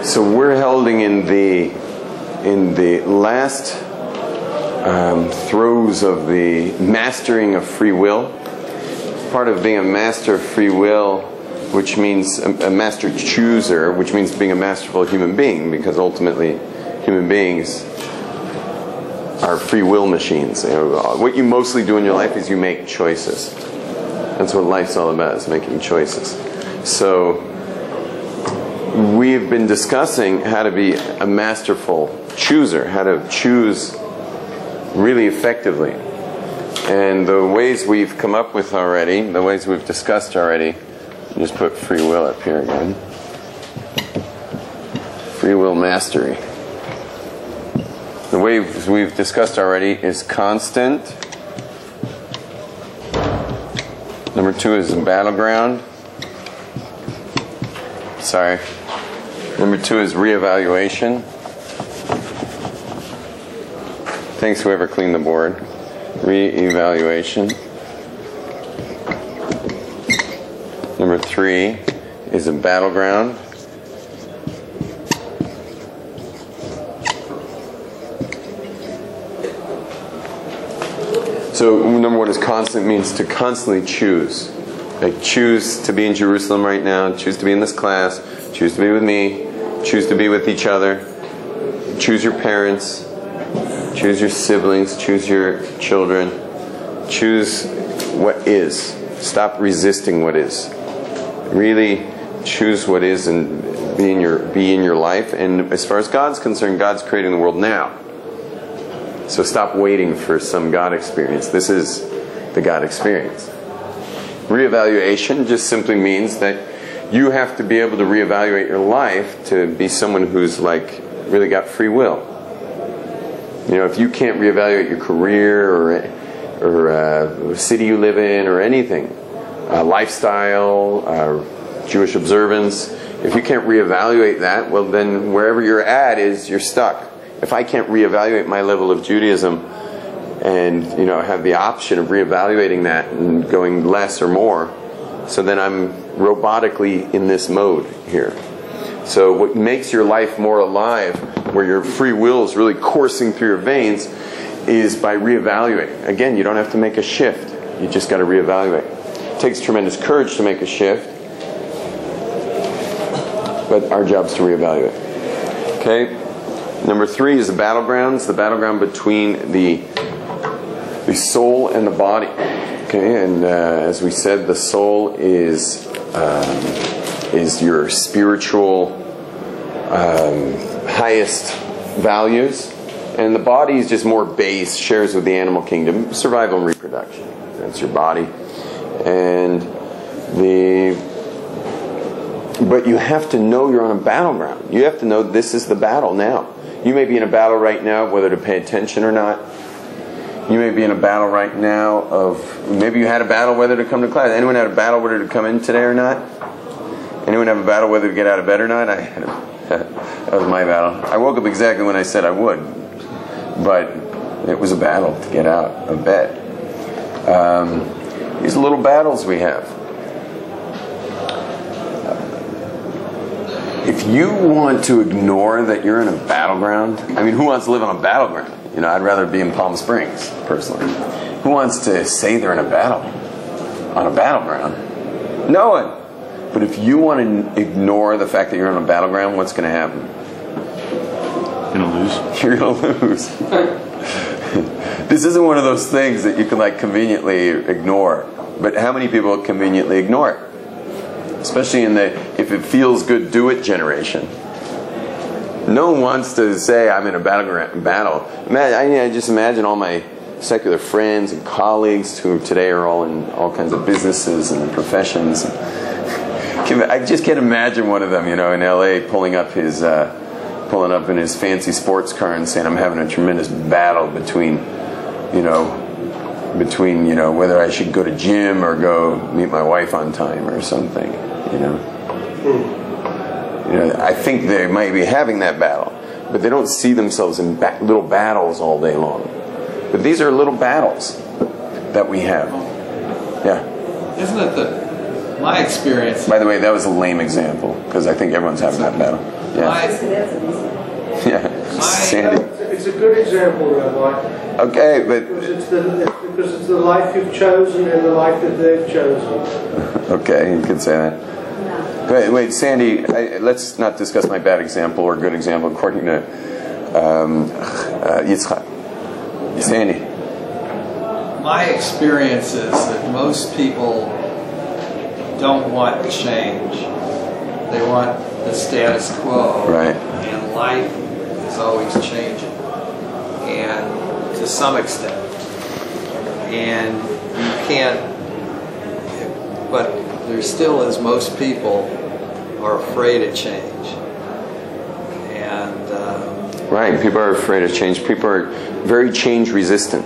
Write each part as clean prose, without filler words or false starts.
So we're holding in the last throes of the mastering of free will. Part of being a master of free will, which means a master chooser, which means being a masterful human being, because ultimately human beings are free will machines. What you mostly do in your life is you make choices. That's what life's all about, is making choices. So we've been discussing how to be a masterful chooser, how to choose really effectively. And the ways we've come up with already, the ways we've discussed already, just put free will up here again. Free will mastery. The ways we've discussed already is constant. Number 2 is battleground. Sorry. Number 2 is reevaluation. Thanks whoever cleaned the board. Reevaluation. Number 3 is a battleground. So number 1 is constant, means to constantly choose. Like choose to be in Jerusalem right now, choose to be in this class, choose to be with me, choose to be with each other, choose your parents, choose your siblings, choose your children, choose what is. Stop resisting what is. Really choose what is and be in your life. And as far as God's concerned, God's creating the world now. So stop waiting for some God experience. This is the God experience. Reevaluation just simply means that you have to be able to reevaluate your life to be someone who's like really got free will. You know, if you can't reevaluate your career or city you live in or anything, lifestyle, Jewish observance, if you can't reevaluate that, well then wherever you're at you're stuck. If I can't reevaluate my level of Judaism and have the option of reevaluating that and going less or more, so then I'm robotically in this mode here. So what makes your life more alive, where your free will is really coursing through your veins, is by reevaluating. Again, you don't have to make a shift. You just got to reevaluate. It takes tremendous courage to make a shift, but our job is to reevaluate. Okay? Number 3 is the battlegrounds. The battleground between the soul and the body. Okay, and as we said, the soul is your spiritual highest values, and the body is just more base, shares with the animal kingdom, survival and reproduction. That's your body, but you have to know you're on a battleground. You have to know this is the battle now. You may be in a battle right now whether to pay attention or not. You may be in a battle right now maybe you had a battle whether to come to class. Anyone had a battle whether to come in today or not? Anyone have a battle whether to get out of bed or not? That was my battle. I woke up exactly when I said I would, but it was a battle to get out of bed. These little battles we have. If you want to ignore that you're in a battleground, I mean, who wants to live on a battleground? I'd rather be in Palm Springs, personally. Who wants to say they're in a battle? On a battleground? No one. But if you want to ignore the fact that you're on a battleground, what's going to happen? You're going to lose. You're going to lose. This isn't one of those things that you can conveniently ignore. But how many people conveniently ignore it? Especially in the if it feels good, do it generation. No one wants to say I'm in a battle. I just imagine all my secular friends and colleagues who today are all in all kinds of businesses and professions. I just can't imagine one of them, in LA pulling up in his fancy sports car and saying I'm having a tremendous battle between whether I should go to gym or go meet my wife on time or something. I think they might be having that battle, but they don't see themselves in little battles all day long. But these are little battles that we have. Yeah. Isn't it my experience? By the way, that was a lame example because I think everyone's having that battle. Yeah. Yeah. Sandy. It's a good example, Rabbi. Okay, but because it's the life you've chosen and the life that they've chosen. Okay, you could say that. Wait, Sandy. Let's not discuss my bad example or good example according to Yitzchak. Sandy. My experience is that most people don't want change. They want the status quo. Right. And life is always changing. And to some extent. And you can't, but there still is, most people are afraid of change. And right, people are afraid of change. People are very change resistant.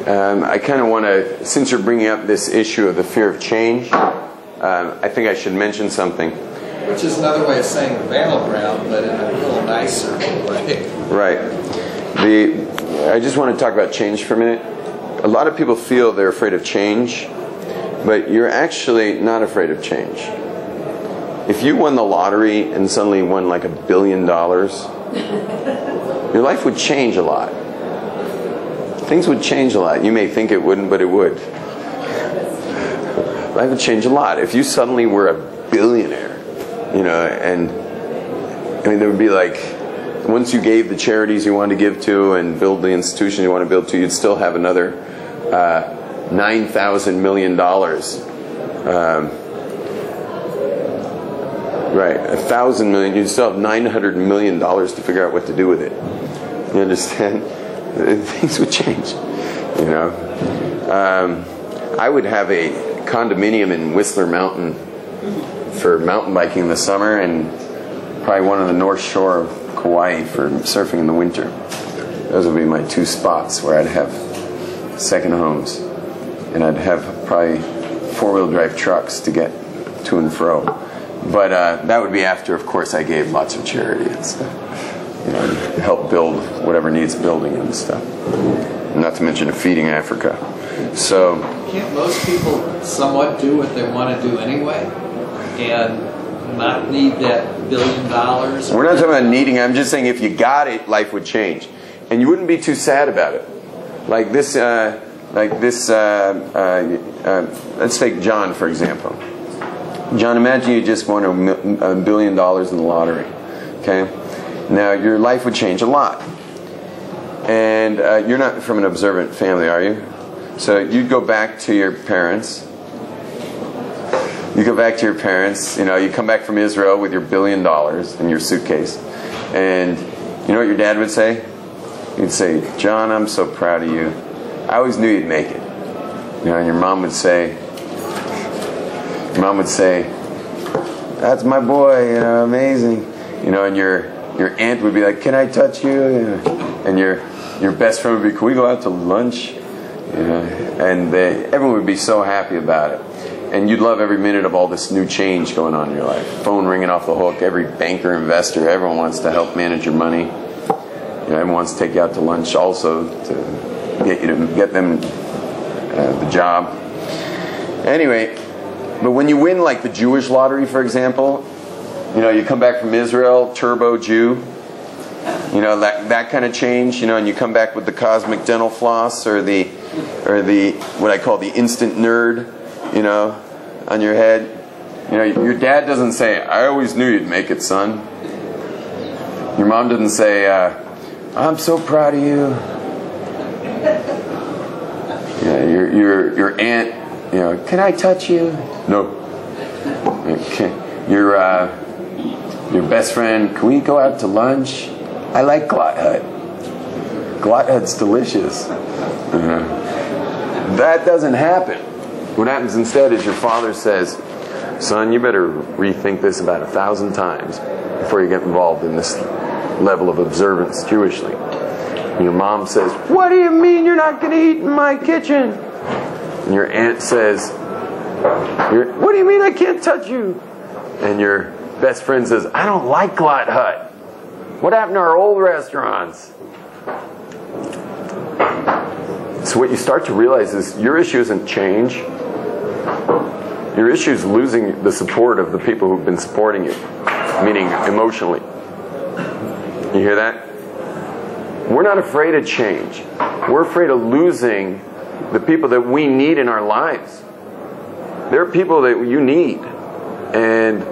I kind of want to, since you're bringing up this issue of the fear of change, I think I should mention something. Which is another way of saying the battleground, but in a little nicer way. Right. I just want to talk about change for a minute. A lot of people feel they're afraid of change, but you're actually not afraid of change. If you won the lottery and suddenly won like $1 billion, your life would change a lot. Things would change a lot. You may think it wouldn't, but it would. Life would change a lot. If you suddenly were a billionaire, and I mean, there would be like, once you gave the charities you wanted to give to and build the institution you want to build to, you'd still have another $9,000 million. Right, 1,000 million. You'd still have $900 million to figure out what to do with it. You understand? Things would change. I would have a condominium in Whistler Mountain for mountain biking in the summer, and probably one on the North Shore of Kauai for surfing in the winter. Those would be my two spots where I'd have second homes, and I'd have probably four-wheel drive trucks to get to and fro. But that would be after, of course, I gave lots of charity and stuff. Help build whatever needs building and stuff. Not to mention feeding Africa. So can't most people somewhat do what they want to do anyway, and not need that $1 billion? We're not talking about needing. I'm just saying if you got it, life would change, and you wouldn't be too sad about it. Like this. Let's take John for example. John, imagine you just won $1 billion in the lottery. Okay, now your life would change a lot, and you're not from an observant family, are you? So you'd go back to your parents. You go back to your parents. You come back from Israel with your $1 billion in your suitcase, and you know what your dad would say? He'd say, "John, I'm so proud of you. I always knew you'd make it." And your mom would say, "That's my boy, amazing." And your aunt would be like, "Can I touch you?" And your best friend would be, "Can we go out to lunch?" And everyone would be so happy about it. And you'd love every minute of all this new change going on in your life. Phone ringing off the hook, every banker, investor, everyone wants to help manage your money. Everyone wants to take you out to lunch also to get them the job. Anyway, but when you win like the Jewish lottery, for example, you come back from Israel, turbo Jew, that kind of change, and you come back with the cosmic dental floss or the what I call the instant nerd, on your head. Your dad doesn't say, "I always knew you'd make it, son." Your mom doesn't say, "I'm so proud of you." Your aunt, "Can I touch you?" No. Okay. Your best friend, "Can we go out to lunch? I like Glot Hut. Glot Hut's delicious." That doesn't happen. What happens instead is your father says, "Son, you better rethink this about 1,000 times before you get involved in this level of observance Jewishly." And your mom says, "What do you mean you're not going to eat in my kitchen?" And your aunt says, "What do you mean I can't touch you?" And your best friend says, "I don't like Glot Hut. What happened to our old restaurants?" So what you start to realize is your issue isn't change. Your issue is losing the support of the people who've been supporting you. meaning emotionally. You hear that? We're not afraid of change. We're afraid of losing the people that we need in our lives. There are people that you need, and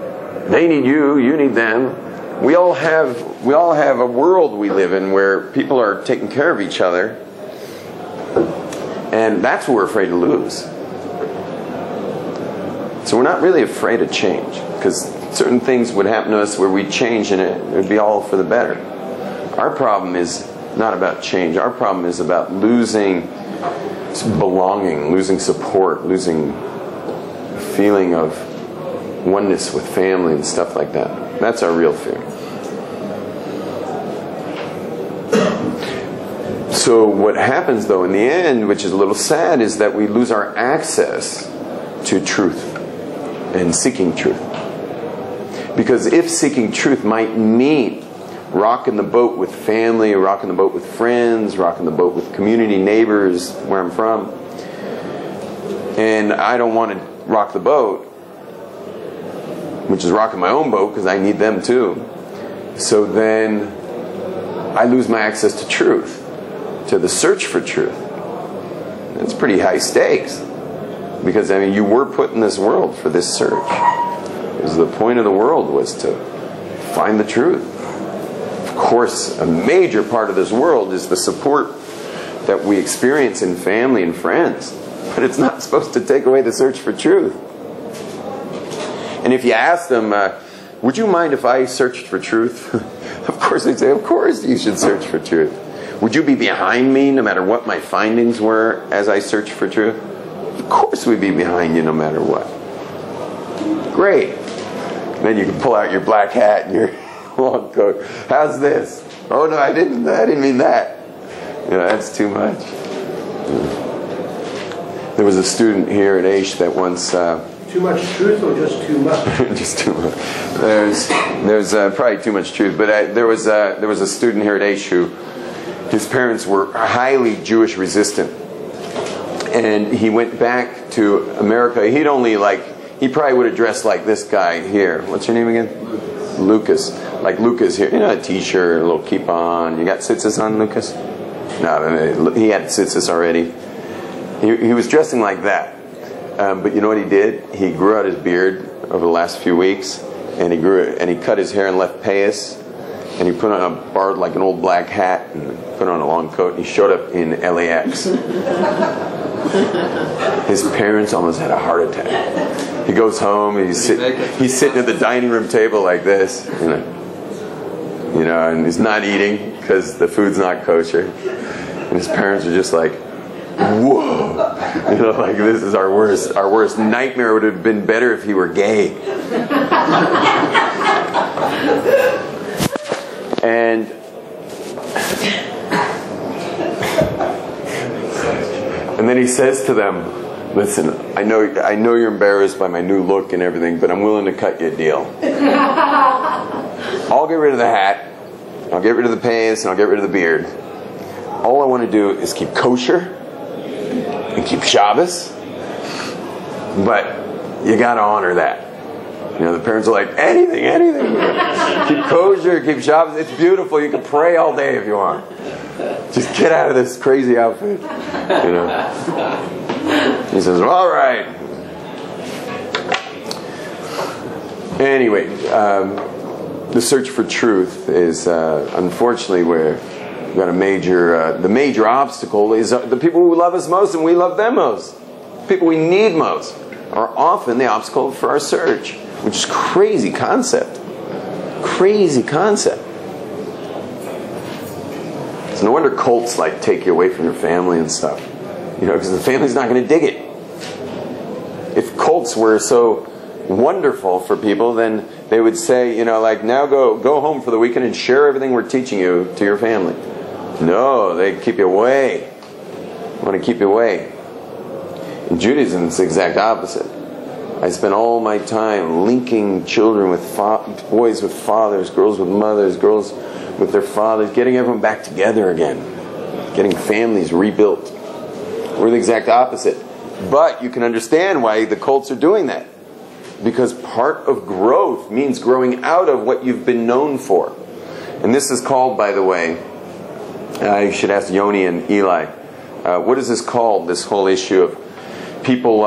they need you, you need them. We all have a world we live in where people are taking care of each other, and that's what we're afraid to lose. So we're not really afraid of change, because certain things would happen to us where we change and it would be all for the better. Our problem is not about change. Our problem is about losing belonging, losing support, losing a feeling of oneness with family and stuff like that. That's our real fear. So what happens though in the end, which is a little sad, is that we lose our access to truth and seeking truth. Because if seeking truth might mean rocking the boat with family, rocking the boat with friends, rocking the boat with community neighbors where I'm from, and I don't want to rock the boat, which is rocking my own boat because I need them too, so then I lose my access to truth, to the search for truth. That's pretty high stakes, because I mean, you were put in this world for this search. Because the point of the world was to find the truth. Of course, a major part of this world is the support that we experience in family and friends, but it's not supposed to take away the search for truth. And if you ask them, would you mind if I searched for truth? Of course they'd say, of course you should search for truth. Would you be behind me no matter what my findings were as I search for truth? Of course we'd be behind you no matter what. Great. And then you can pull out your black hat and your long coat. How's this? Oh no, I didn't mean that. You know, that's too much. There was a student here at Aish that once... Too much truth or just too much? Just too much. There's probably too much truth. But there was a student here at Aish who, his parents were highly Jewish resistant. And he went back to America. He probably would have dressed like this guy here. What's your name again? Lucas. Like Lucas here. You know, a t-shirt, a little kippah on. You got tzitzis on, Lucas? No, he had tzitzis already. He was dressing like that. But you know what he did? He grew out his beard over the last few weeks, and he cut his hair and left payas, and he put on borrowed like an old black hat and put on a long coat, and he showed up in LAX. His parents almost had a heart attack. He goes home, and he's sitting at the dining room table like this, you know, and he's not eating because the food's not kosher, and his parents are just like, whoa, you know, like this is our worst nightmare. Would have been better if he were gay. And then he says to them, listen, I know you're embarrassed by my new look and everything, but I'm willing to cut you a deal. I'll get rid of the hat, I'll get rid of the pants, and I'll get rid of the beard. All I want to do is keep kosher and keep Shabbos, but you got to honor that. You know, the parents are like, anything. Keep kosher, keep Shabbos. It's beautiful. You can pray all day if you want. Just get out of this crazy outfit. You know. He says, all right. Anyway, the search for truth is unfortunately where we've got the major obstacle is the people who love us most and we love them most. People we need most are often the obstacle for our search, which is crazy concept. Crazy concept. It's no wonder cults like take you away from your family and stuff. You know, because the family's not going to dig it. If cults were so wonderful for people, then they would say, you know, like, now go home for the weekend and share everything we're teaching you to your family. No, they keep you away. They want to keep you away. In Judaism, it's the exact opposite. I spend all my time linking children with boys with fathers, girls with mothers, girls with their fathers, getting everyone back together again, getting families rebuilt. We're the exact opposite. But you can understand why the cults are doing that. because part of growth means growing out of what you've been known for. And this is called, by the way, you should ask Yoni and Eli, what is this called, this whole issue of people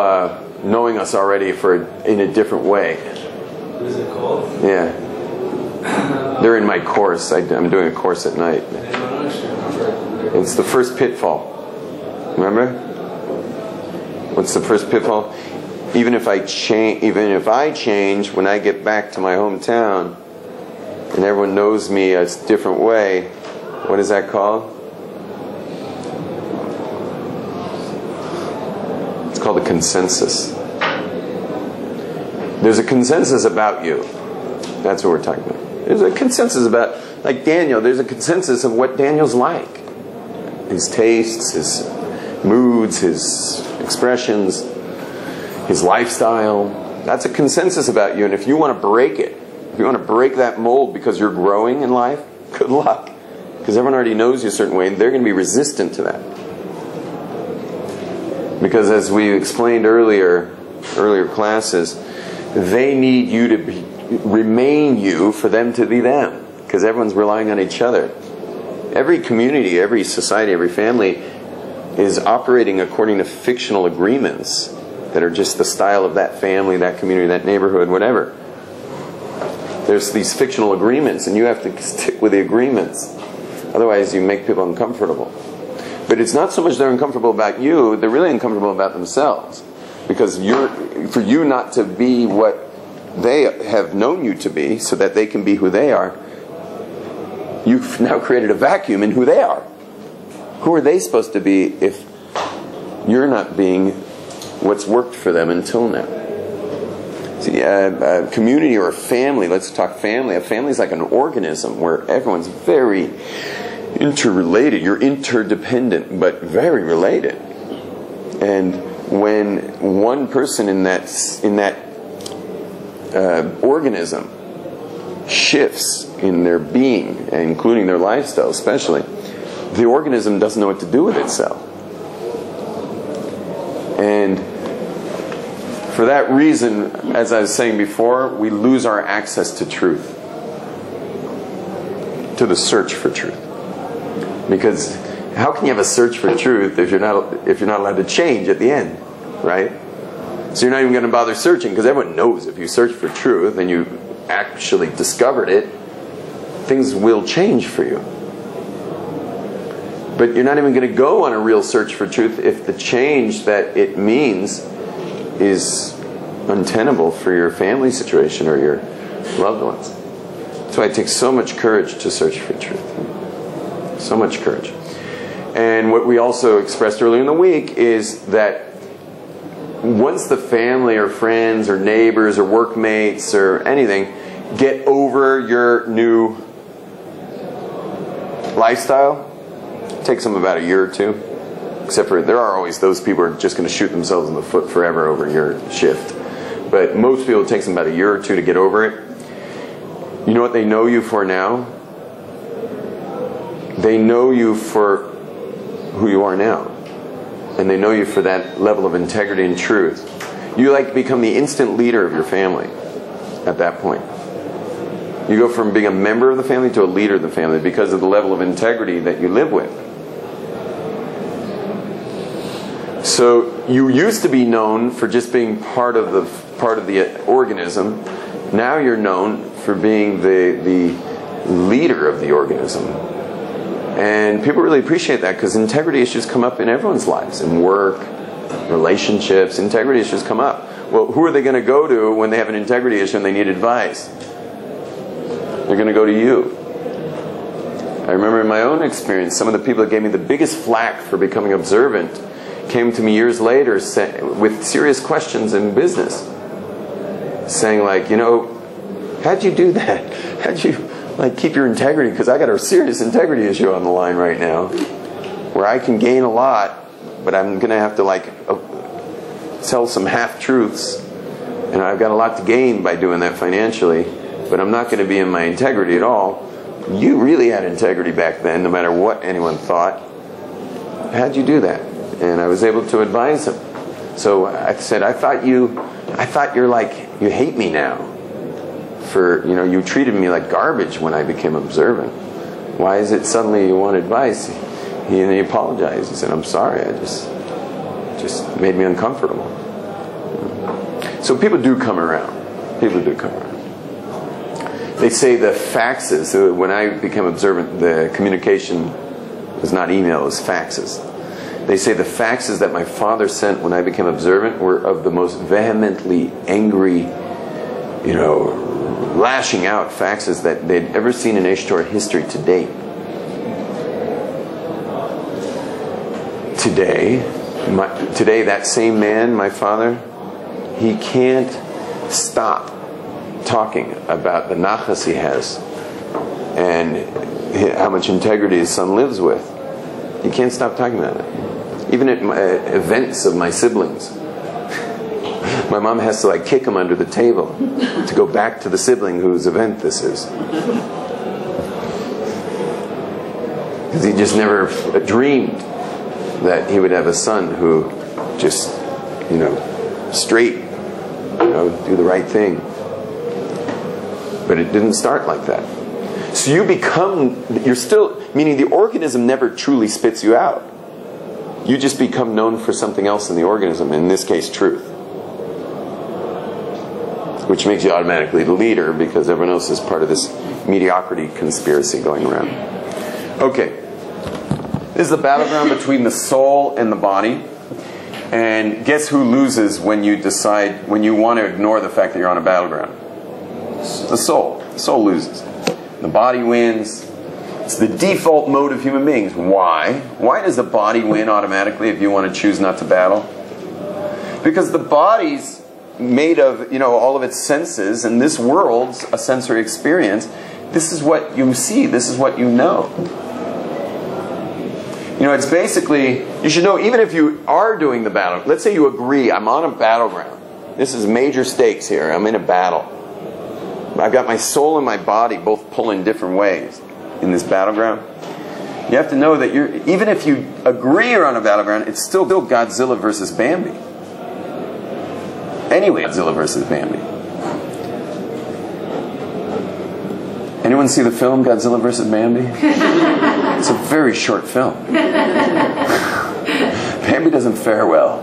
knowing us already in a different way? What is it called? Yeah. They're in my course. I'm doing a course at night. It's the first pitfall. Remember? What's the first pitfall? Even if I change when I get back to my hometown and everyone knows me a different way, what is that called? It's called a consensus. There's a consensus about you. That's what we're talking about. There's a consensus about, like Daniel, there's a consensus of what Daniel's like. His tastes, his moods, his expressions, his lifestyle. That's a consensus about you. And if you want to break it, if you want to break that mold because you're growing in life, good luck. Because everyone already knows you a certain way, and they're going to be resistant to that. Because as we explained earlier classes, they need you to remain you for them to be them. Because everyone's relying on each other. Every community, every society, every family is operating according to fictional agreements that are just the style of that family, that community, that neighborhood, whatever. There's these fictional agreements, and you have to stick with the agreements. Otherwise, you make people uncomfortable. But it's not so much they're uncomfortable about you, they're really uncomfortable about themselves. Because for you not to be what they have known you to be, so that they can be who they are, you've now created a vacuum in who they are. Who are they supposed to be if you're not being what's worked for them until now? See, a community or a family, let's talk family. A family is like an organism where everyone's very interrelated. You're interdependent, but very related. And when one person in that organism shifts in their being, including their lifestyle especially, the organism doesn't know what to do with itself. And for that reason, as I was saying before, we lose our access to truth, to the search for truth. Because how can you have a search for truth if you're not allowed to change at the end, right? So you're not even going to bother searching, because everyone knows if you search for truth and you actually discovered it, things will change for you. But you're not even going to go on a real search for truth if the change that it means is untenable for your family situation or your loved ones. That's why it takes so much courage to search for truth. So much courage. And what we also expressed earlier in the week is that once the family or friends or neighbors or workmates or anything get over your new lifestyle, it takes them about a year or two. Except for there are always those people who are just going to shoot themselves in the foot forever over your shift. But most people, it takes them about a year or two to get over it. You know what they know you for now? They know you for who you are now. And they know you for that level of integrity and truth. You like become the instant leader of your family at that point. You go from being a member of the family to a leader of the family because of the level of integrity that you live with. So you used to be known for just being part of the organism. Now you're known for being the leader of the organism. And people really appreciate that because integrity issues come up in everyone's lives. In work, relationships, integrity issues come up. Well, who are they going to go to when they have an integrity issue and they need advice? They're going to go to you. I remember in my own experience, some of the people that gave me the biggest flack for becoming observant came to me years later with serious questions in business. Saying like, how'd you do that? How'd you keep your integrity? Because I got a serious integrity issue on the line right now where I can gain a lot, but I'm going to have to tell some half-truths. And I've got a lot to gain by doing that financially, but I'm not going to be in my integrity at all. You really had integrity back then, no matter what anyone thought. How'd you do that? And I was able to advise him. So I said, I thought you I thought you hate me now. For, you treated me like garbage when I became observant. Why is it suddenly you want advice? He apologized. He said, I'm sorry, I just made me uncomfortable. So people do come around. People do come around. They say the faxes, when I became observant, the communication was not email, it was faxes. They say the faxes that my father sent when I became observant were of the most vehemently angry, lashing out faxes that they'd ever seen in Ishtar history to date. Today, that same man, my father, he can't stop talking about the nachas he has and how much integrity his son lives with. He can't stop talking about it. Even at events of my siblings, my mom has to kick him under the table to go back to the sibling whose event this is. Because he just never dreamed that he would have a son who just, straight, do the right thing. But it didn't start like that. So you're still, meaning the organism never truly spits you out. You just become known for something else in the organism, in this case, truth. Which makes you automatically the leader because everyone else is part of this mediocrity conspiracy going around. Okay. This is the battleground between the soul and the body. And guess who loses when you want to ignore the fact that you're on a battleground? The soul. The soul loses. The body wins. It's the default mode of human beings. Why? Why does the body win automatically if you want to choose not to battle? Because the body's made of, all of its senses, and this world's a sensory experience. This is what you see. This is what you know. It's basically, you should know, even if you are doing the battle, let's say you agree, I'm on a battleground. This is major stakes here. I'm in a battle. I've got my soul and my body both pulling different ways in this battleground. You have to know that even if you agree you're on a battleground, it's still Godzilla versus Bambi. Anyway, Godzilla versus Bambi. Anyone see the film Godzilla versus Bambi? It's a very short film. Bambi doesn't fare well.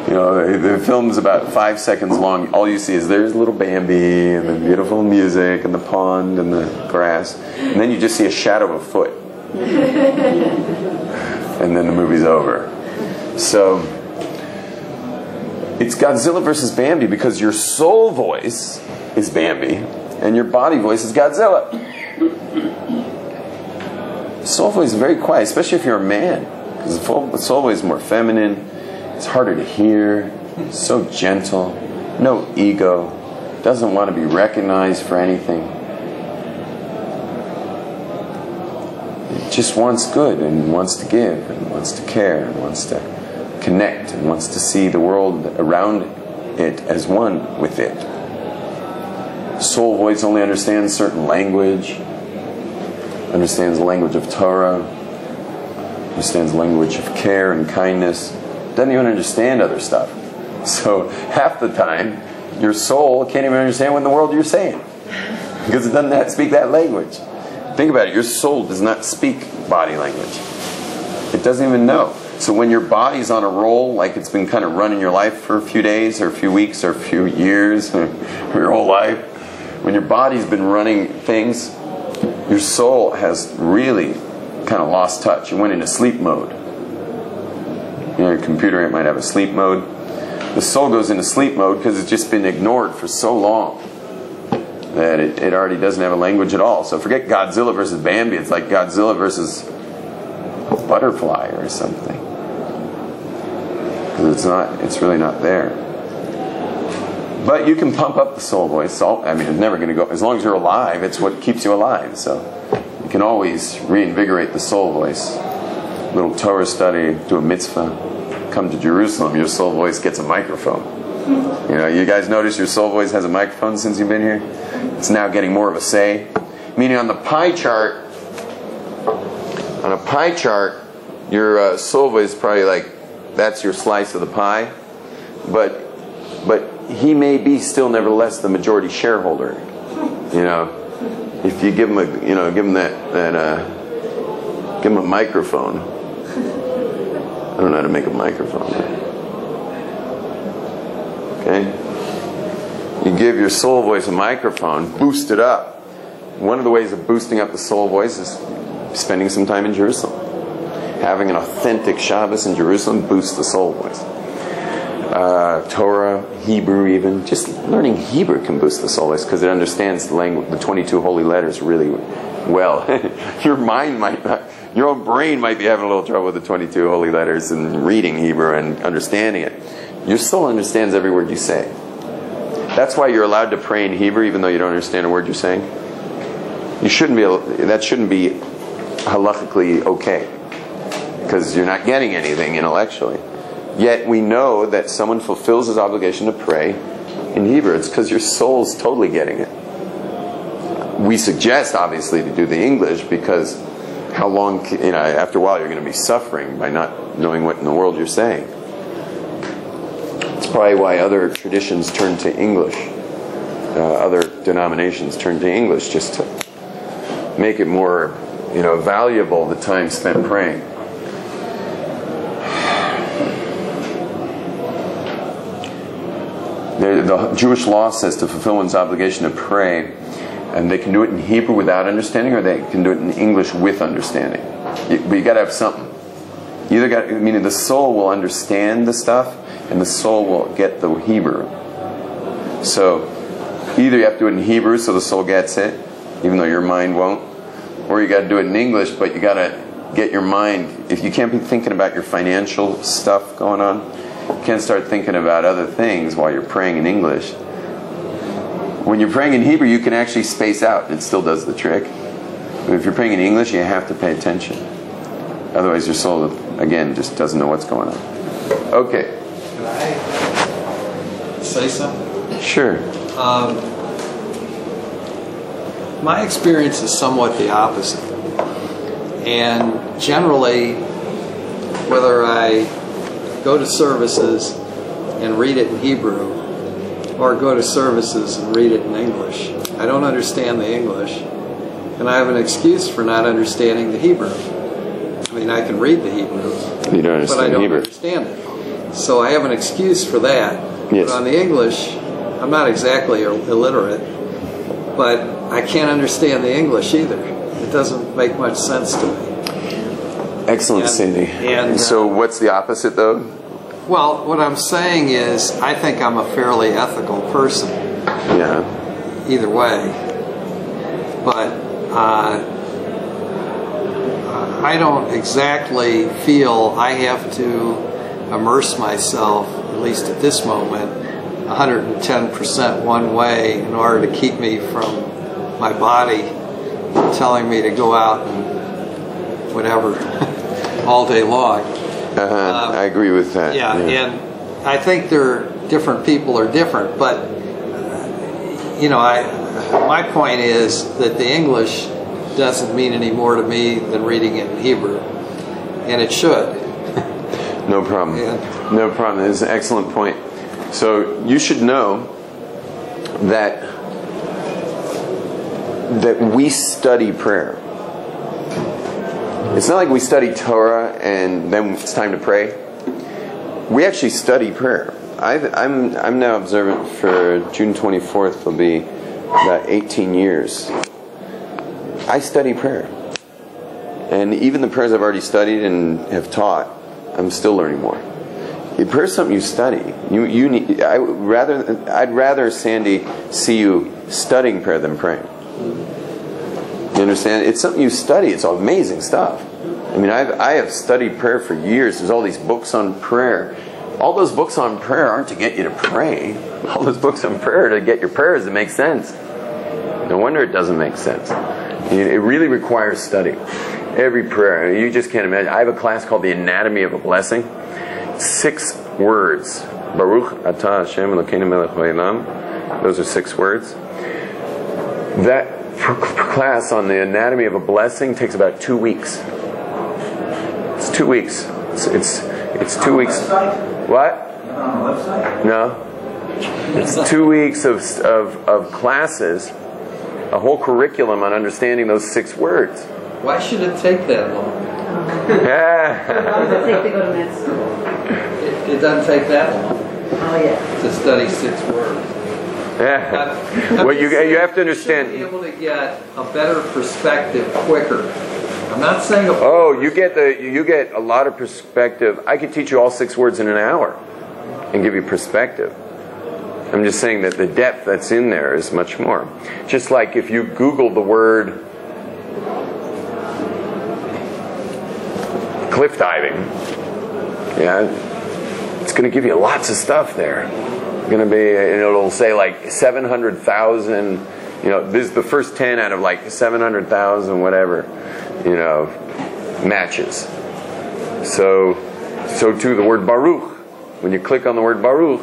The film's about 5 seconds long. All you see is there's little Bambi and the beautiful music and the pond and the grass. And then you just see a shadow of a foot. And then the movie's over. So it's Godzilla versus Bambi because your soul voice is Bambi and your body voice is Godzilla. Soul voice is very quiet, especially if you're a man. Because the soul voice is more feminine. It's harder to hear. So gentle. No ego. Doesn't want to be recognized for anything. It just wants good and wants to give and wants to care and wants to connect and wants to see the world around it as one with it. Soul voice only understands certain language. Understands the language of Torah, understands the language of care and kindness, doesn't even understand other stuff. So half the time, your soul can't even understand what in the world you're saying because it doesn't speak that language. Think about it, your soul does not speak body language. It doesn't even know. So when your body's on a roll, like it's been kind of running your life for a few days or a few weeks or a few years or your whole life, when your body's been running things, your soul has really kind of lost touch. You went into sleep mode. Your computer, it might have a sleep mode. The soul goes into sleep mode because it's just been ignored for so long that it already doesn't have a language at all. So forget Godzilla versus Bambi. It's like Godzilla versus a butterfly or something. Because it's really not there. But you can pump up the soul voice. It's never going to go. As long as you're alive, it's what keeps you alive. So you can always reinvigorate the soul voice. Little Torah study, do a mitzvah, come to Jerusalem, your soul voice gets a microphone. You guys notice your soul voice has a microphone since you've been here? It's now getting more of a say. Meaning on a pie chart, your soul voice is probably that's your slice of the pie. But he may be still nevertheless the majority shareholder. You know, if you give him give him give him a microphone. I don't know how to make a microphone. Okay? You give your soul voice a microphone, boost it up. One of the ways of boosting up the soul voice is spending some time in Jerusalem. Having an authentic Shabbos in Jerusalem boosts the soul voice. Torah, Hebrew even. Just learning Hebrew can boost the soul voice because it understands the language, the 22 holy letters really well. Your mind might not, your own brain might be having a little trouble with the 22 holy letters and reading Hebrew and understanding it. Your soul understands every word you say. That's why you're allowed to pray in Hebrew even though you don't understand a word you're saying. You shouldn't be, that shouldn't be halakhically okay because you're not getting anything intellectually. Yet we know that someone fulfills his obligation to pray in Hebrew. It's because your soul's totally getting it. We suggest, obviously, to do the English because how long, after a while you're going to be suffering by not knowing what in the world you're saying. It's probably why other traditions turn to English. Other denominations turn to English just to make it more, valuable, the time spent praying. The Jewish law says to fulfill one's obligation to pray, and they can do it in Hebrew without understanding, or they can do it in English with understanding. But you got to have something. Meaning the soul will understand the stuff, and the soul will get the Hebrew. So either you have to do it in Hebrew so the soul gets it, even though your mind won't, or you got to do it in English, but you got to get your mind. If you can't be thinking about your financial stuff going on, you can't start thinking about other things while you're praying in English. When you're praying in Hebrew, you can actually space out. It still does the trick. But if you're praying in English, you have to pay attention. Otherwise, your soul, again, just doesn't know what's going on. Okay. Can I say something? Sure. My experience is somewhat the opposite. And generally, whether I go to services and read it in Hebrew or go to services and read it in English, I don't understand the English, and I have an excuse for not understanding the Hebrew. I mean, I can read the Hebrew, you don't understand but I don't Hebrew. understand it. So I have an excuse for that. Yes. But on the English, I'm not exactly illiterate, but I can't understand the English either. It doesn't make much sense to me. Excellent, Cindy. So what's the opposite, though? Well, what I'm saying is I think I'm a fairly ethical person. Yeah. Either way. But I don't exactly feel I have to immerse myself, at least at this moment, 110% one way in order to keep me from my body telling me to go out and whatever all day long. I agree with that. Yeah, and I think different people are different, but my point is that the English doesn't mean any more to me than reading it in Hebrew, and it should. No problem. No problem. It's an excellent point. So you should know that we study prayer. It's not like we study Torah and then it's time to pray. We actually study prayer. I'm now observant for June 24th. It'll be about 18 years. I study prayer, and even the prayers I've already studied and have taught, I'm still learning more. Prayer is something you study. I'd rather, Sandy, see you studying prayer than praying. You understand? It's something you study. It's amazing stuff. I mean, I have studied prayer for years. There's all these books on prayer. All those books on prayer aren't to get you to pray. All those books on prayer are to get your prayers to make sense. No wonder it doesn't make sense. It really requires study. Every prayer. You just can't imagine. I have a class called The Anatomy of a Blessing. 6 words. Baruch atah Hashem Elokeinu melech haolam. Those are 6 words. That class on the anatomy of a blessing takes about 2 weeks. It's 2 weeks. It's 2 weeks. Website? What? On the website? No. It's 2 weeks of classes, a whole curriculum on understanding those 6 words. Why should it take that long? How does it take to go to med school? It doesn't take that long Oh, yeah. to study 6 words. Yeah. Well, you have to understand. You should be able to get a better perspective quicker. I'm not saying. You get a lot of perspective. I could teach you all 6 words in an hour, and give you perspective. I'm just saying that the depth that's in there is much more. Just like if you Google the word cliff diving, yeah, it's going to give you lots of stuff there. Going to be, and it'll say like 700,000. This is the first 10 out of like 700,000 whatever, matches. So too the word Baruch. When you click on the word Baruch.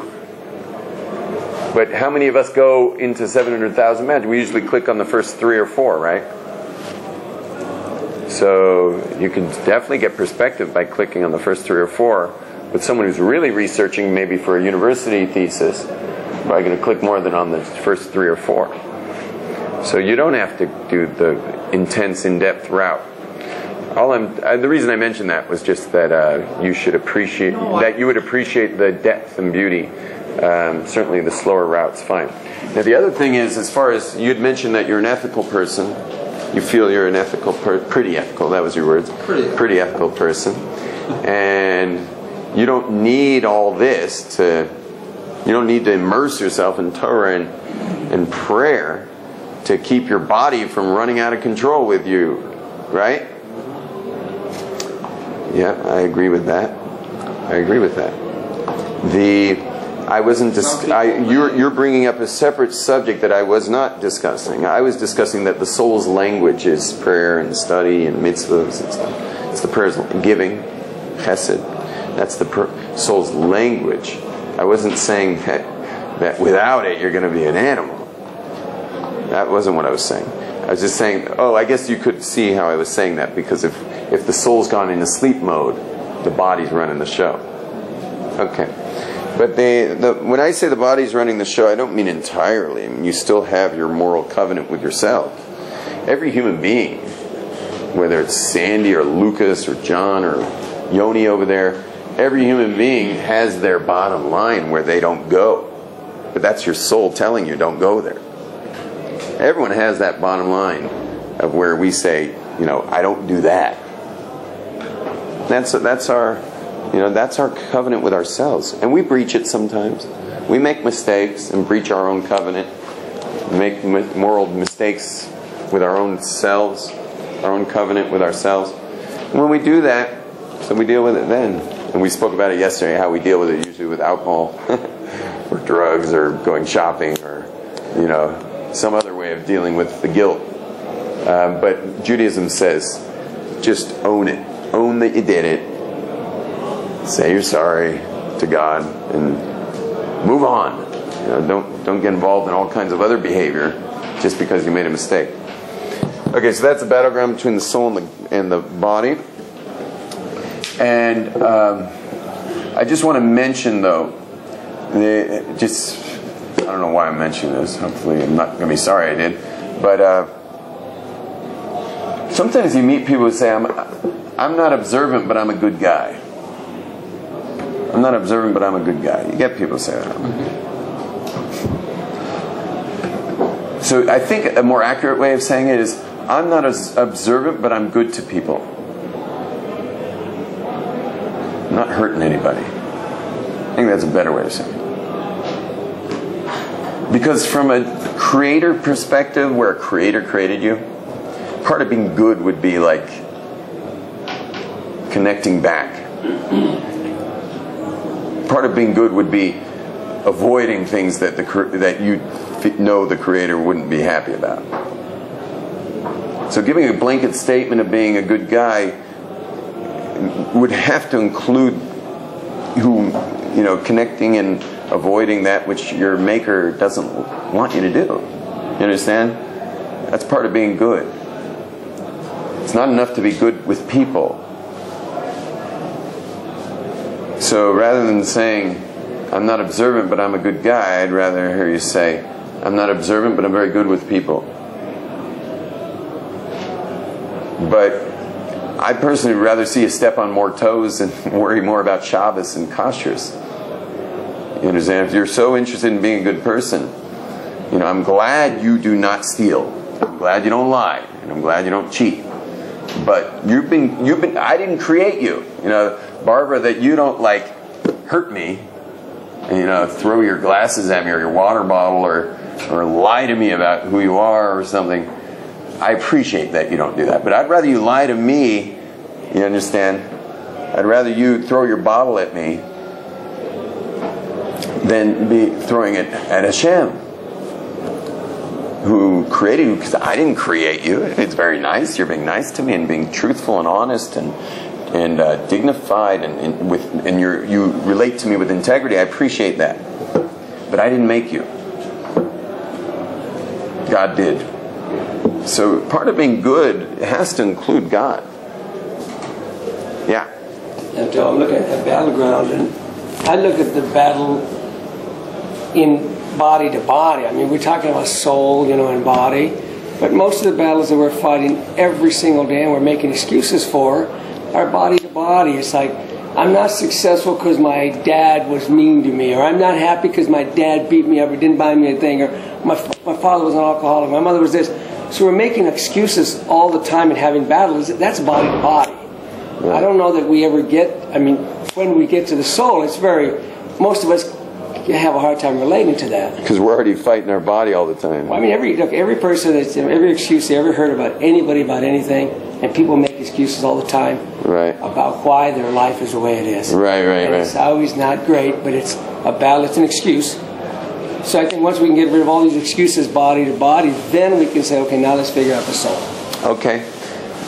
But how many of us go into 700,000 matches? We usually click on the first 3 or 4, right? So you can definitely get perspective by clicking on the first 3 or 4. But someone who's really researching, maybe for a university thesis, probably going to click more than on the first 3 or 4. So you don't have to do the intense, in-depth route. The reason I mentioned that was just that you should appreciate that you would appreciate the depth and beauty. Certainly, the slower route's fine. Now, the other thing is, as far as you had mentioned that you're an ethical person, you feel you're an ethical, pretty ethical. That was your words. Pretty ethical person, and you don't need all this to. You don't need to immerse yourself in Torah and prayer to keep your body from running out of control with you, right? Yeah, I agree with that. You're bringing up a separate subject that I was not discussing. I was discussing that the soul's language is prayer and study and mitzvahs and stuff. It's the prayers, giving, chesed. That's the soul's language. I wasn't saying that without it you're going to be an animal. That wasn't what I was saying. I was just saying, I guess you could see how I was saying that, because if the soul's gone into sleep mode, the body's running the show. Okay. But when I say the body's running the show, I don't mean entirely. I mean, you still have your moral covenant with yourself. Every human being, whether it's Sandy or Lucas or John or Yoni over there, every human being has their bottom line where they don't go. But that's your soul telling you don't go there. Everyone has that bottom line of where we say, I don't do that. That's our covenant with ourselves, and we breach it sometimes. We make mistakes and breach our own covenant. We make moral mistakes with our own selves, our own covenant with ourselves. And when we do that, so we deal with it then. And we spoke about it yesterday, how we deal with it usually with alcohol, or drugs, or going shopping, or some other way of dealing with the guilt. But Judaism says, just own it. Own that you did it. Say you're sorry to God and move on. Don't get involved in all kinds of other behavior just because you made a mistake. Okay, so that's the battleground between the soul and the body. And I just want to mention, though, I don't know why I'm mentioning this. Hopefully I'm not going to be sorry I did. But sometimes you meet people who say, I'm not observant, but I'm a good guy. I'm not observant, but I'm a good guy. You get people say that. So I think a more accurate way of saying it is, I'm not as observant, but I'm good to people. I'm not hurting anybody. I think that's a better way of saying it. Because from a creator perspective, where a creator created you, part of being good would be like connecting back. Part of being good would be avoiding things that you know the creator wouldn't be happy about. So giving a blanket statement of being a good guy would have to include connecting and avoiding that which your maker doesn't want you to do. You understand? That's part of being good. It's not enough to be good with people. So rather than saying, I'm not observant, but I'm a good guy. I'd rather hear you say, I'm not observant, but I'm very good with people. But I personally would rather see you step on more toes and worry more about Shabbos and kashrus. You understand? If you're so interested in being a good person, you know, I'm glad you do not steal. I'm glad you don't lie, and I'm glad you don't cheat. But I didn't create you. You know, Barbara, that you don't like hurt me, and, you know, throw your glasses at me or your water bottle or lie to me about who you are or something. I appreciate that you don't do that. But I'd rather you lie to me, you understand? I'd rather you throw your bottle at me than be throwing it at Hashem, who created you, because I didn't create you. It's very nice. You're being nice to me and being truthful and honest and dignified and you relate to me with integrity. I appreciate that. But I didn't make you. God did. So part of being good has to include God. Yeah. And so I'm looking at the battleground, and I look at the battle in body to body. I mean, we're talking about soul, you know, and body. But most of the battles that we're fighting every single day and we're making excuses for are body to body. It's like, I'm not successful because my dad was mean to me, or I'm not happy because my dad beat me up or didn't buy me a thing, or my father was an alcoholic, my mother was this. So we're making excuses all the time and having battles. That's body to body. Yeah. I don't know that we ever get, I mean, when we get to the soul, it's most of us have a hard time relating to that. Because we're already fighting our body all the time. Well, I mean, every person, every excuse they ever heard about anybody, about anything, and people make excuses all the time about why their life is the way it is. Right. It's always not great, but it's a battle, it's an excuse. So I think once we can get rid of all these excuses body to body, then we can say, okay, now let's figure out the soul. Okay.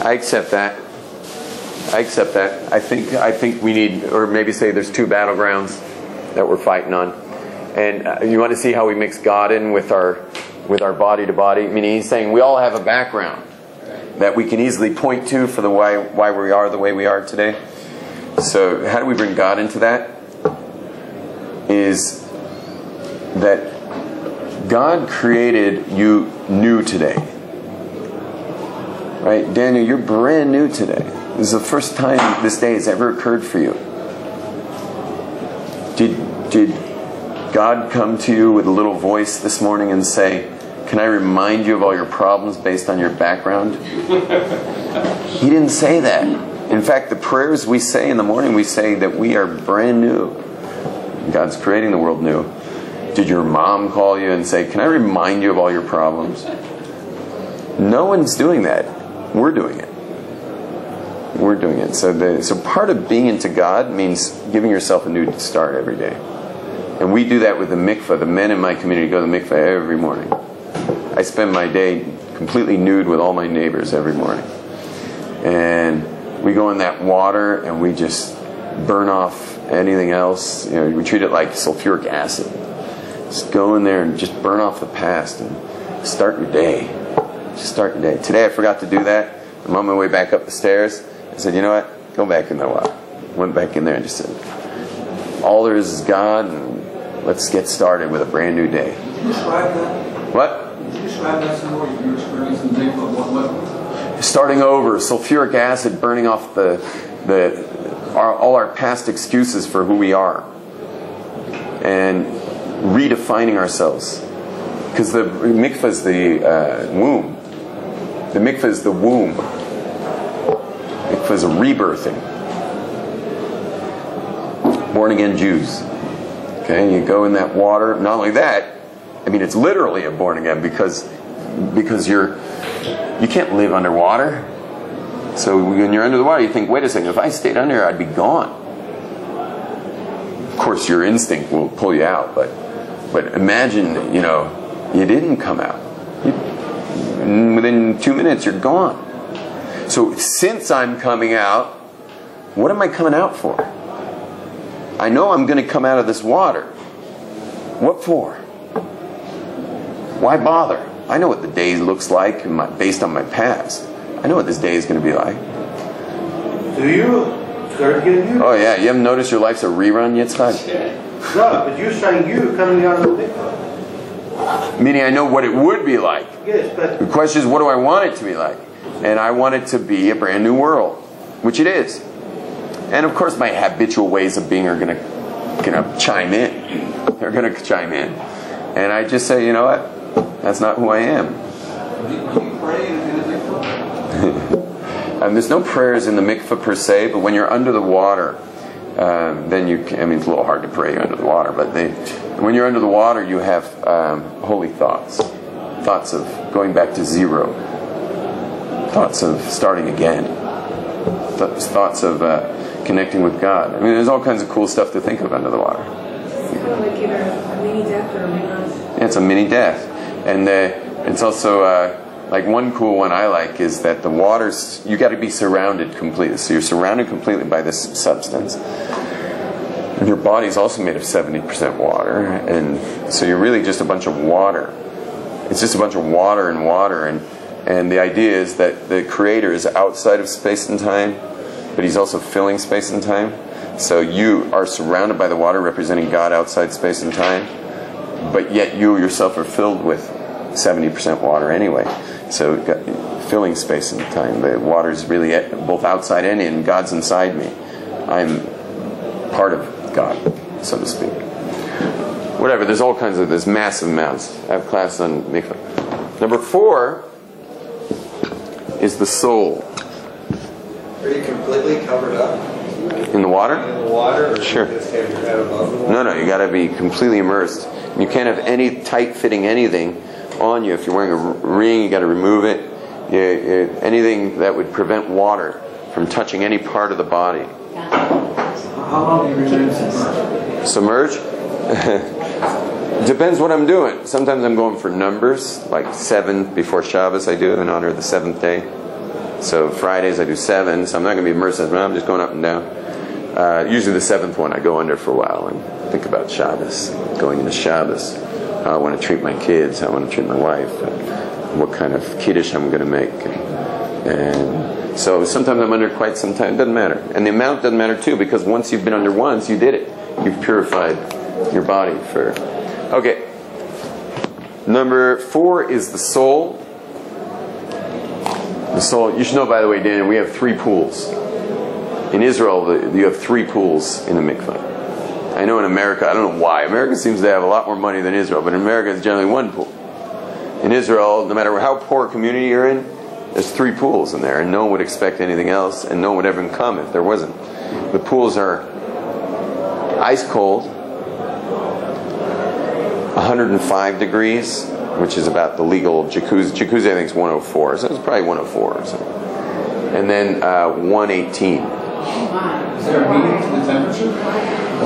I accept that. I think we need, or maybe say there's two battlegrounds that we're fighting on. And you want to see how we mix God in with our body to body? I mean, he's saying we all have a background that we can easily point to for the why we are the way we are today. So how do we bring God into that? Is that God created you new today. Right? Daniel, you're brand new today. This is the first time this day has ever occurred for you. Did God come to you with a little voice this morning and say, can I remind you of all your problems based on your background? He didn't say that. In fact, the prayers we say in the morning, we say that we are brand new. God's creating the world new. Did your mom call you and say, can I remind you of all your problems? No one's doing that. We're doing it. We're doing it. So part of being into God means giving yourself a new start every day. And we do that with the mikveh. The men in my community go to the mikveh every morning. I spend my day completely nude with all my neighbors every morning. And we go in that water and we just burn off anything else. You know, we treat it like sulfuric acid. Just go in there and just burn off the past and start your day. Just start your day. Today I forgot to do that. I'm on my way back up the stairs. I said, you know what? Go back in the water. Went back in there and just said, all there is God, and let's get started with a brand new day. Can you describe that? What? Can you describe that some more? Your experience in Bigfoot? What? Starting over, sulfuric acid burning off all our past excuses for who we are. And redefining ourselves. Because the mikveh is the womb. The mikveh is the womb. Mikveh is a rebirthing. Born again Jews. Okay, you go in that water. Not only that, I mean, it's literally a born again because you can't live underwater. So when you're under the water, you think, wait a second, if I stayed under, I'd be gone. Of course, your instinct will pull you out, but imagine, you didn't come out. Within 2 minutes, you're gone. So since I'm coming out, what am I coming out for? I know I'm going to come out of this water. What for? Why bother? I know what the day looks like based on my past. I know what this day is going to be like. Do you? Oh yeah, you haven't noticed your life's a rerun, Yitzchak? No, but you're saying you coming out of the mikvah. Meaning I know what it would be like. Yes, but The question is, what do I want it to be like? And I want it to be a brand new world, which it is. And of course, my habitual ways of being are gonna chime in. They're gonna chime in, and I just say, you know what? That's not who I am. Do you pray in the mikvah? There's no prayers in the mikvah per se, but when you're under the water, then you can, I mean, it's a little hard to pray under the water, but when you're under the water, you have holy thoughts. Thoughts of going back to zero. Thoughts of starting again. Thoughts of connecting with God. I mean, there's all kinds of cool stuff to think of under the water. It's kind of like either a mini death or a mini death. Yeah, it's a mini death. And it's also, like one cool one I like is that the water's, you got to be surrounded completely. So you're surrounded completely by this substance. And your body's also made of 70% water. And so you're really just a bunch of water. It's just a bunch of water and water. And the idea is that the Creator is outside of space and time, but He's also filling space and time. So you are surrounded by the water, representing God outside space and time, but yet you yourself are filled with 70% water anyway. So filling space and time. The water is really both outside and in. God's inside me. I'm part of God, so to speak. Whatever, there's massive amounts. I have classes on mikvah. Number 4 is the soul. Are you completely covered up In the water? in the water, or Sure. you just have your head above the water? No, you got to be completely immersed. You can't have any tight-fitting anything on you. If you're wearing a ring, you got to remove it. Anything that would prevent water from touching any part of the body. How long do you remain submerged? Submerge? Depends what I'm doing. Sometimes I'm going for numbers, like 7 before Shabbos I do in honor of the 7th day. So Fridays I do 7, so I'm not going to be immersed. I'm just going up and down. Usually the 7th one I go under for a while and think about Shabbos, going into Shabbos. How I want to treat my kids, how I want to treat my wife, and what kind of kiddush I'm going to make. And so sometimes I'm under quite some time. It doesn't matter. And the amount doesn't matter too, because once you've been under once, you did it. You've purified your body for... Okay. Number 4 is the soul. The soul. You should know, by the way, Dan, we have 3 pools. In Israel, you have 3 pools in the mikvah. I know in America, I don't know why. America seems to have a lot more money than Israel, but in America it's generally 1 pool. In Israel, no matter how poor a community you're in, there's 3 pools in there, and no one would expect anything else, and no one would ever come if there wasn't. The pools are ice cold, 105 degrees, which is about the legal jacuzzi. Jacuzzi, I think, is 104, so it's probably 104 or something. And then 118. Is there a meaning to the temperature?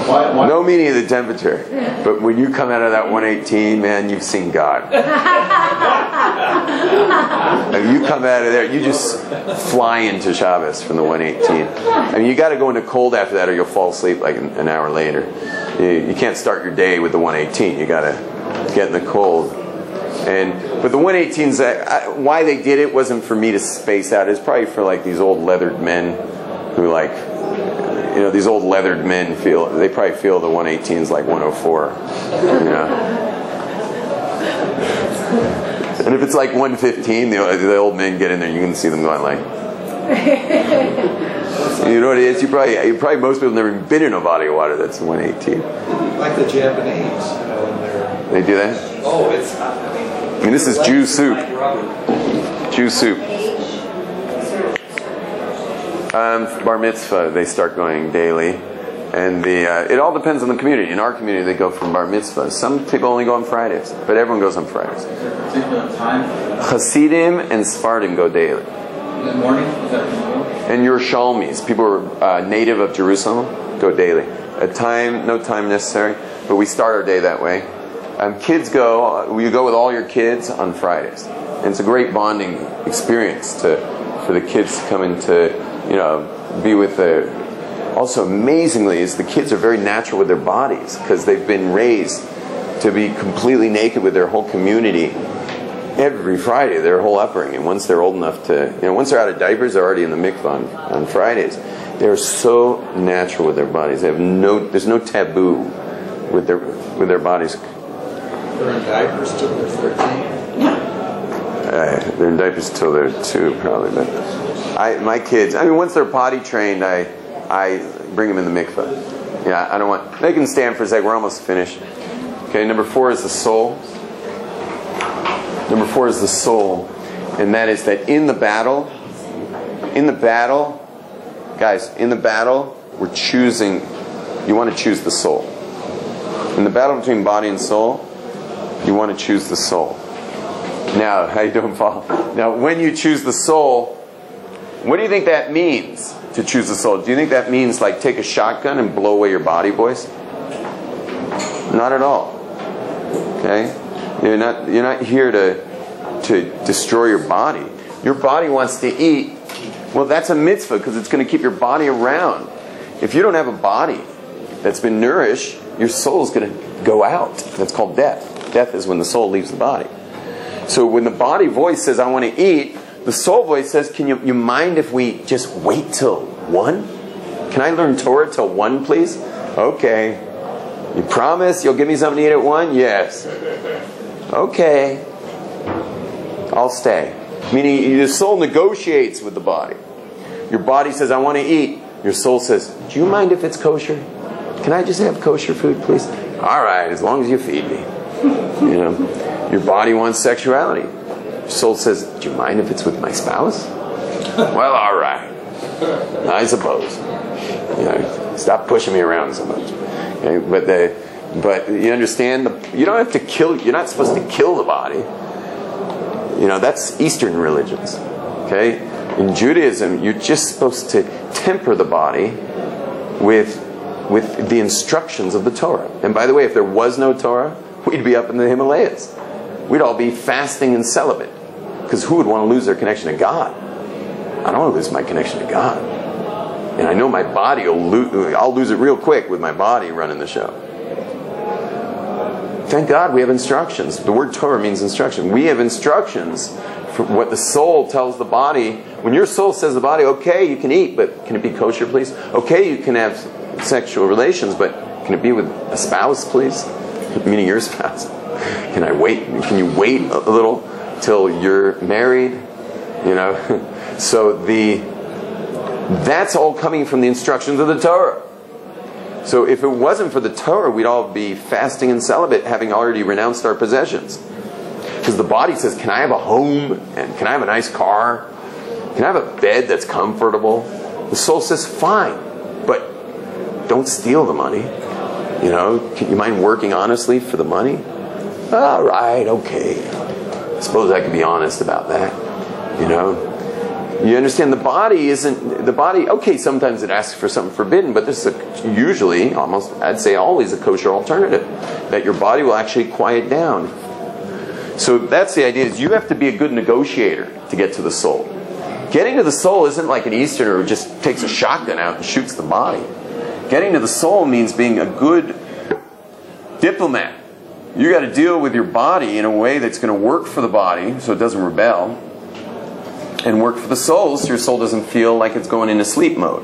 Why? No meaning of the temperature. But when you come out of that 118, man, you've seen God. If you come out of there, you just fly into Shabbos from the 118. I mean, you got to go into cold after that or you'll fall asleep like an hour later. You can't start your day with the 118. You got to get in the cold. But the 118s, why they did it wasn't for me to space out. It's probably for like these old leathered men who like, these old leathered men they probably feel the 118's like 104. And if it's like 115, the old men get in there, you can see them going like, you know what it is? You probably most people have never even been in a body of water that's 118. Like the Japanese, They do that? Oh, it's... I mean, this is Jew soup. Like rubber. Jew soup. Bar mitzvah, they start going daily. And it all depends on the community. In our community, they go from bar mitzvah. Some people only go on Fridays, but everyone goes on Fridays. Is there a particular time? Hasidim and Sephardim go daily. In the morning? Is that the morning? And Yerushalmis, people who are native of Jerusalem, go daily. No time necessary, but we start our day that way. Kids go, you go with all your kids on Fridays. And it's a great bonding experience for the kids to come into, be with the... Also, amazingly, is the kids are very natural with their bodies because they've been raised to be completely naked with their whole community every Friday, their whole upbringing. Once they're old enough to, once they're out of diapers, they're already in the mikvah on Fridays. They're so natural with their bodies. There's no taboo with their bodies. They're in diapers till they're 13. They're in diapers till they're 2, probably. But my kids, I mean, once they're potty trained, I bring them in the mikveh. Yeah, I don't want. They can stand for a sec. We're almost finished. Okay, number 4 is the soul. Number 4 is the soul, and that is that in the battle, guys, in the battle, we're choosing. You want to choose the soul. In the battle between body and soul, you want to choose the soul. Now, how you doing, Paul? Now, when you choose the soul, what do you think that means, to choose the soul? Do you think that means like take a shotgun and blow away your body, boys? Not at all. Okay? You're not here to destroy your body. Your body wants to eat. Well, that's a mitzvah because it's going to keep your body around. If you don't have a body that's been nourished, your soul is going to go out. That's called death. Death is when the soul leaves the body. So when the body voice says, I want to eat, the soul voice says, can you mind if we just wait till 1? Can I learn Torah till 1, please? Okay. You promise you'll give me something to eat at 1? Yes. Okay. I'll stay. Meaning the soul negotiates with the body. Your body says, I want to eat. Your soul says, do you mind if it's kosher? Can I just have kosher food, please? All right, as long as you feed me. You know, your body wants sexuality. Your soul says, do you mind if it's with my spouse? Well, all right. I suppose. You know, stop pushing me around so much. Okay? But you understand, you don't have to kill. You're not supposed to kill the body. You know, that's Eastern religions. Okay? In Judaism, you're just supposed to temper the body with the instructions of the Torah. And by the way, if there was no Torah, we'd be up in the Himalayas. We'd all be fasting and celibate. Because who would want to lose their connection to God? I don't want to lose my connection to God. And I know my body I'll lose it real quick with my body running the show. Thank God we have instructions. The word Torah means instruction. We have instructions for what the soul tells the body. When your soul says to the body, okay, you can eat, but can it be kosher, please? Okay, you can have sexual relations, but can it be with a spouse, please? Meaning your spouse. Can I wait? Can you wait a little till you're married? You know? So that's all coming from the instructions of the Torah. So if it wasn't for the Torah, we'd all be fasting and celibate, having already renounced our possessions. Because the body says, can I have a home? And can I have a nice car? Can I have a bed that's comfortable? The soul says, fine, but don't steal the money. You know, can you mind working honestly for the money? All right, okay. I suppose I could be honest about that. You know, you understand the body isn't, okay, sometimes it asks for something forbidden, but this is usually, almost, I'd say always a kosher alternative, that your body will actually quiet down. So that's the idea, is you have to be a good negotiator to get to the soul. Getting to the soul isn't like an Easterner who just takes a shotgun out and shoots the body. Getting to the soul means being a good diplomat. You got to deal with your body in a way that's going to work for the body so it doesn't rebel, and work for the soul so your soul doesn't feel like it's going into sleep mode.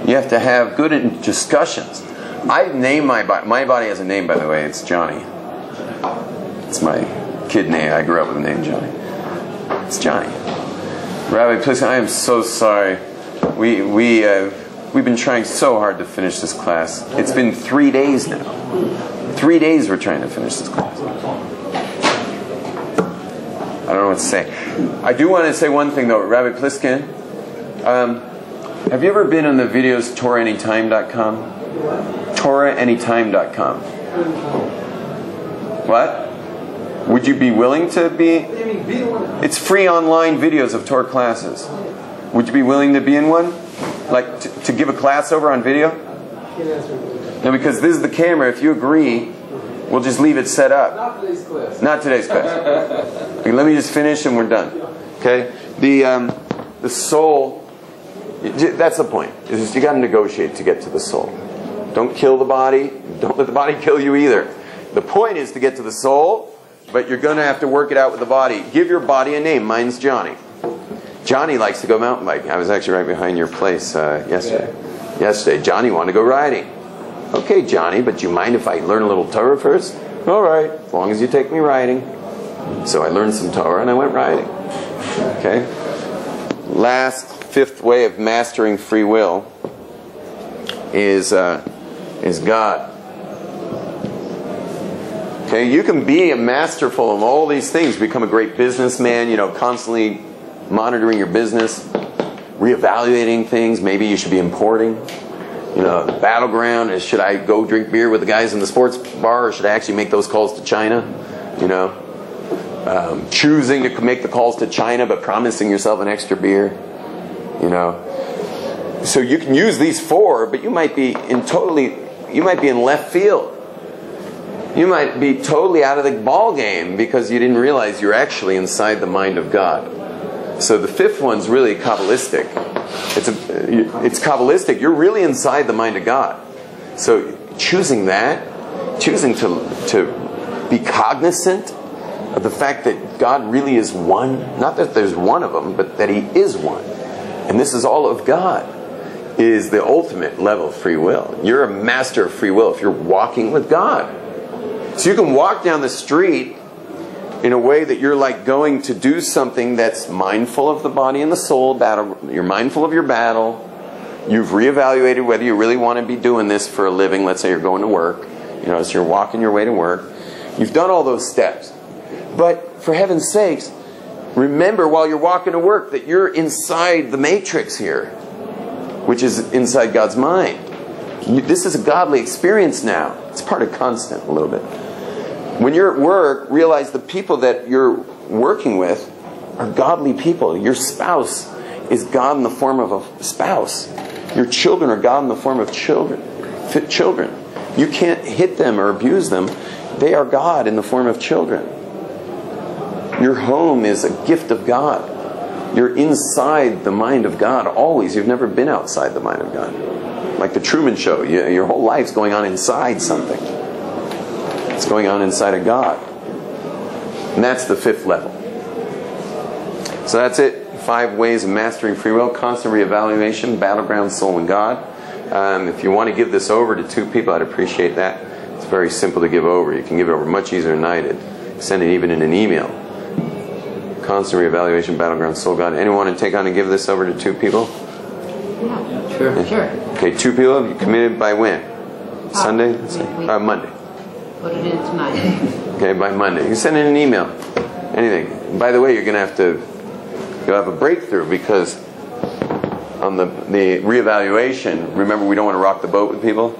You have to have good discussions. I've named my body. My body has a name, by the way. It's Johnny. It's my kid name. I grew up with the name Johnny. It's Johnny. Rabbi, please, I am so sorry. We've been trying so hard to finish this class. It's been 3 days now. 3 days we're trying to finish this class. I don't know what to say. I do want to say one thing though, Rabbi Pliskin. Have you ever been on the videos TorahAnytime.com? TorahAnytime.com. What? Would you be willing to be? It's free online videos of Torah classes. Would you be willing to be in one? Like to give a class over on video? No, because this is the camera. If you agree, we'll just leave it set up. Not today's class. Not today's class. Okay, let me just finish and we're done. Okay? The soul, that's the point. Is you got to negotiate to get to the soul. Don't kill the body. Don't let the body kill you either. The point is to get to the soul, but you're going to have to work it out with the body. Give your body a name. Mine's Johnny. Johnny likes to go mountain biking. I was actually right behind your place yesterday. Johnny wanted to go riding. Okay, Johnny, but do you mind if I learn a little Torah first? All right, as long as you take me riding. So I learned some Torah and I went riding. Okay? Last, fifth way of mastering free will is God. Okay, you can be a masterful of all these things, become a great businessman, constantly monitoring your business, reevaluating things. Maybe you should be importing. The battleground is, should I go drink beer with the guys in the sports bar, or should I actually make those calls to China? Choosing to make the calls to China but promising yourself an extra beer. So you can use these four, but you might be in left field. You might be totally out of the ball game because you didn't realize you're actually inside the mind of God. So the fifth one's really Kabbalistic. It's Kabbalistic. You're really inside the mind of God. So choosing to be cognizant of the fact that God really is one. Not that there's one of them, but that He is one. And this is all of God. Is the ultimate level of free will. You're a master of free will if you're walking with God. So you can walk down the street in a way that you're like going to do something that's mindful of the body and the soul battle. You're mindful of your battle. You've reevaluated whether you really want to be doing this for a living. Let's say you're going to work. So you're walking your way to work. You've done all those steps. But for heaven's sakes, remember while you're walking to work that you're inside the matrix here, which is inside God's mind. This is a godly experience now. It's part of constant a little bit. When you're at work, realize the people that you're working with are godly people. Your spouse is God in the form of a spouse. Your children are God in the form of children. You can't hit them or abuse them. They are God in the form of children. Your home is a gift of God. You're inside the mind of God always. You've never been outside the mind of God. Like the Truman Show. Your whole life's going on inside something. It's going on inside of God. And that's the fifth level. So that's it. 5 ways of mastering free will. Constant reevaluation. Battleground, soul, and God. If you want to give this over to 2 people, I'd appreciate that. It's very simple to give over. You can give it over much easier than I did. Send it even in an email. Constant reevaluation, battleground, soul, God. Anyone want to take on and give this over to 2 people? Yeah, sure. Okay, 2 people. You committed by when? Sunday? Monday. Put it in tonight. Okay, by Monday. You send in an email. Anything. By the way, you'll have a breakthrough because on the reevaluation, remember we don't want to rock the boat with people?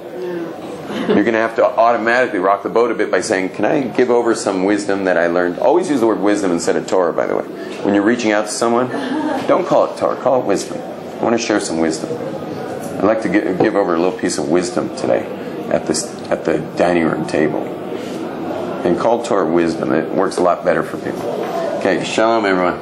You're going to have to automatically rock the boat a bit by saying, can I give over some wisdom that I learned? Always use the word wisdom instead of Torah, by the way. When you're reaching out to someone, don't call it Torah, call it wisdom. I want to share some wisdom. I'd like to give over a little piece of wisdom today at the dining room table. And call Torah wisdom. It works a lot better for people. Okay, shalom everyone.